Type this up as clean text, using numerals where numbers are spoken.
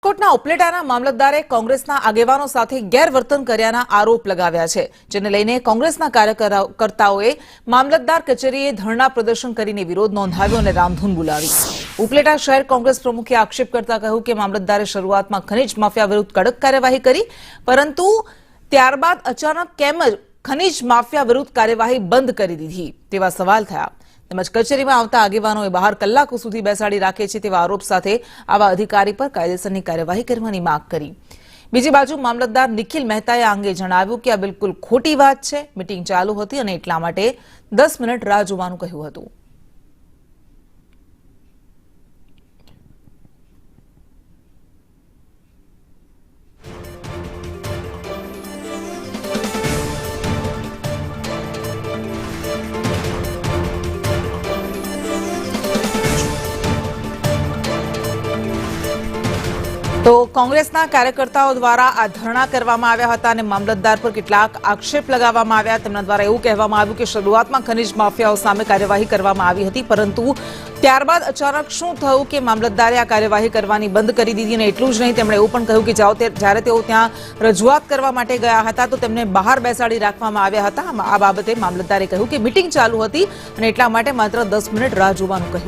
રાજકોટના ઉપલેટાના મામલતદારે કોંગ્રેસના આગેવાનો સાથે ગેરવર્તન કર્યાના આરોપ લગાવ્યા છે, જેને લઈને કોંગ્રેસના કાર્યકર્તાઓએ મામલતદાર કચેરીએ ધરણા પ્રદર્શન કરીને વિરોધ નોંધાવ્યો અને રામધૂન બોલાવી। ઉપલેટા શહેર કોંગ્રેસ પ્રમુખે આક્ષેપ કરતા કહ્યું કે મામલતદારે શરૂઆતમાં ખનીજ માફિયા વિરુદ્ધ કડક કાર્યવાહી કરી, પરંતુ ત્યારબાદ અચાનક કેમ જ ખનીજ માફિયા વિરુદ્ધ કાર્યવાહી બંધ કરી દીધી તેવા સવાલ થયા। તેમજ કચેરીમાં આવતા આગેવાનોએ બહાર કલાકો સુધી બેસાડી રાખે છે તેવા આરોપ સાથે આવા અધિકારી પર કાયદેસરની કાર્યવાહી કરવાની માંગ કરી। બીજી બાજુ મામલતદાર નિખિલ મહેતાએ આ અંગે જણાવ્યું કે આ બિલકુલ ખોટી વાત છે। મીટિંગ ચાલુ હતી અને એટલા માટે 10 મિનિટ રાહ જોવાનું કહ્યું હતું। તો કોંગ્રેસના કાર્યકર્તાઓ દ્વારા આ ધરણા કરવામાં આવ્યા હતા અને મામલતદાર પર કેટલાક આક્ષેપ લગાવવામાં આવ્યા। તેમના દ્વારા એવું કહેવામાં આવ્યું કે શરૂઆતમાં ખનીજ માફિયાઓ સામે કાર્યવાહી કરવામાં આવી હતી, પરંતુ ત્યારબાદ અચાનક શું થયું કે મામલતદારે આ કાર્યવાહી કરવાની બંધ કરી દીધી। અને એટલું જ નહીં, તેમણે એવું પણ કહ્યું કે જ્યારે તેઓ ત્યાં રજૂઆત કરવા માટે ગયા હતા તો તેમને બહાર બેસાડી રાખવામાં આવ્યા હતા। આ બાબતે મામલતદારે કહ્યું કે મીટિંગ ચાલુ હતી અને એટલા માટે માત્ર 10 મિનિટ રાહ જોવાનું કહ્યું।